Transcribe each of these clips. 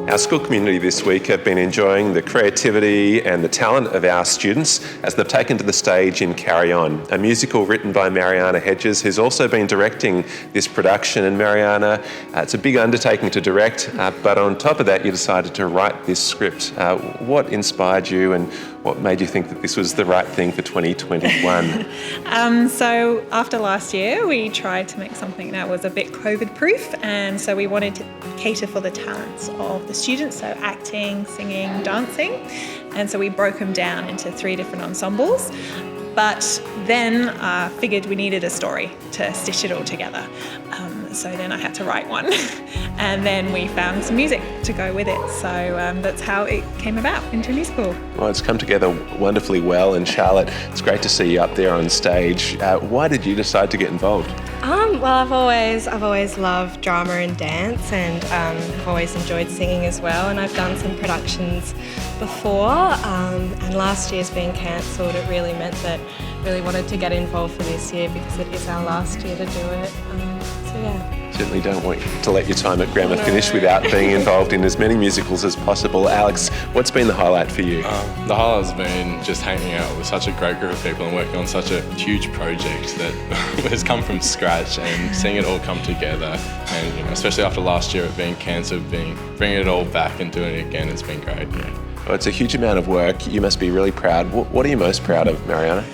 Our school community this week have been enjoying the creativity and the talent of our students as they've taken to the stage in Carry On, a musical written by Mariana Hedges, who's also been directing this production. And Mariana, it's a big undertaking to direct, but on top of that, you decided to write this script. What inspired you and what made you think that this was the right thing for 2021? So after last year, we tried to make something that was a bit COVID-proof, and so we wanted to cater for the talents of the students, so acting, singing, dancing, and so we broke them down into 3 different ensembles. But then figured we needed a story to stitch it all together. So then I had to write one. And then we found some music to go with it. So that's how it came about into a musical. Well, it's come together wonderfully well. And Charlotte, it's great to see you up there on stage. Why did you decide to get involved? Well, I've always loved drama and dance, and I've always enjoyed singing as well. And I've done some productions before, and last year's being cancelled, it really meant that I really wanted to get involved for this year because it is our last year to do it. So yeah. Certainly don't want to let your time at Grammar finish without being involved in as many musicals as possible. Alex, what's been the highlight for you? The highlight has been just hanging out with such a great group of people and working on such a huge project that has come from scratch, and seeing it all come together, and especially after last year it being cancelled, bringing it all back and doing it again, it's been great. Yeah. Well, it's a huge amount of work. You must be really proud. What are you most proud of, Mariana?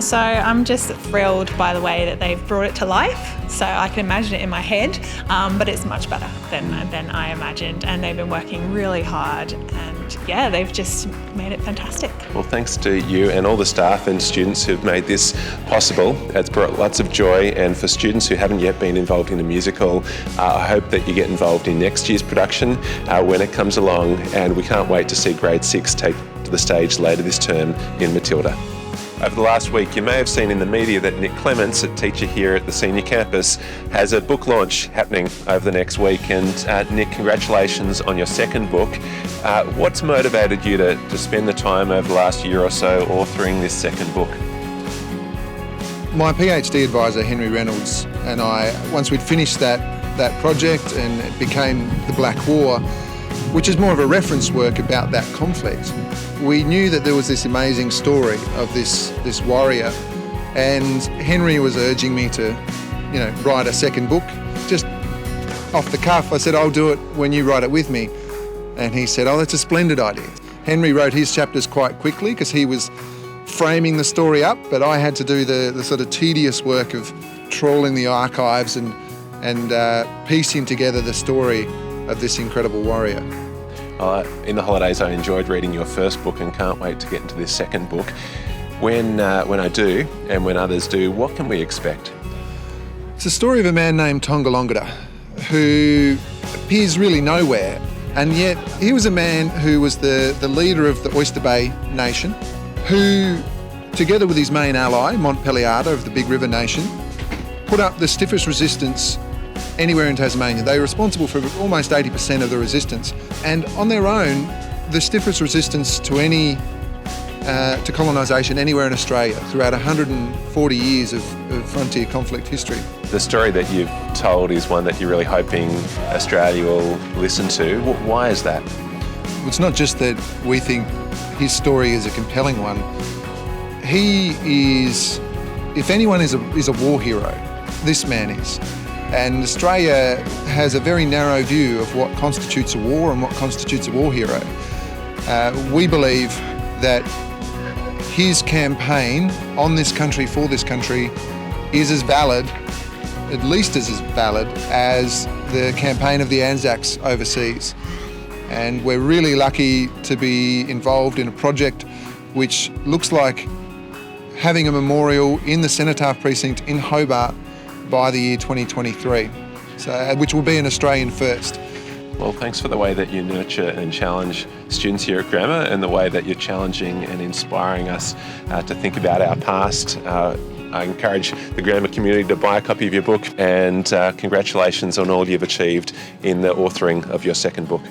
So I'm just thrilled by the way that they've brought it to life. So I can imagine it in my head, but it's much better than I imagined. And they've been working really hard, and yeah, they've just made it fantastic. Well, thanks to you and all the staff and students who've made this possible. It's brought lots of joy, and for students who haven't yet been involved in a musical, I hope that you get involved in next year's production when it comes along, and we can't wait to see Grade 6 take to the stage later this term in Matilda. Over the last week, you may have seen in the media that Nick Clements, a teacher here at the senior campus, has a book launch happening over the next week. And Nick, congratulations on your second book. What's motivated you to spend the time over the last year or so authoring this second book? My PhD advisor, Henry Reynolds, and I, once we'd finished that project and it became the Black War, which is more of a reference work about that conflict, we knew that there was this amazing story of this warrior, and Henry was urging me to, write a second book. Just off the cuff, I said, I'll do it when you write it with me. And he said, oh, that's a splendid idea. Henry wrote his chapters quite quickly because he was framing the story up, but I had to do the sort of tedious work of trawling the archives and piecing together the story of this incredible warrior. In the holidays, I enjoyed reading your first book and can't wait to get into this second book. When I do, and when others do, what can we expect? It's a story of a man named Tongerlongeter who appears really nowhere, and yet he was a man who was the leader of the Oyster Bay Nation, who, together with his main ally, Montpellier of the Big River Nation, put up the stiffest resistance anywhere in Tasmania. They were responsible for almost 80% of the resistance, and on their own, the stiffest resistance to to colonisation anywhere in Australia throughout 140 years of frontier conflict history. The story that you've told is one that you're really hoping Australia will listen to. Why is that? It's not just that we think his story is a compelling one. He is, if anyone is a war hero, this man is. And Australia has a very narrow view of what constitutes a war and what constitutes a war hero. We believe that his campaign on this country, for this country, is as valid, at least as valid, as the campaign of the Anzacs overseas. And we're really lucky to be involved in a project which looks like having a memorial in the Cenotaph Precinct in Hobart by the year 2023, which will be an Australian first. Well, thanks for the way that you nurture and challenge students here at Grammar, and the way that you're challenging and inspiring us to think about our past. I encourage the Grammar community to buy a copy of your book, and congratulations on all you've achieved in the authoring of your second book.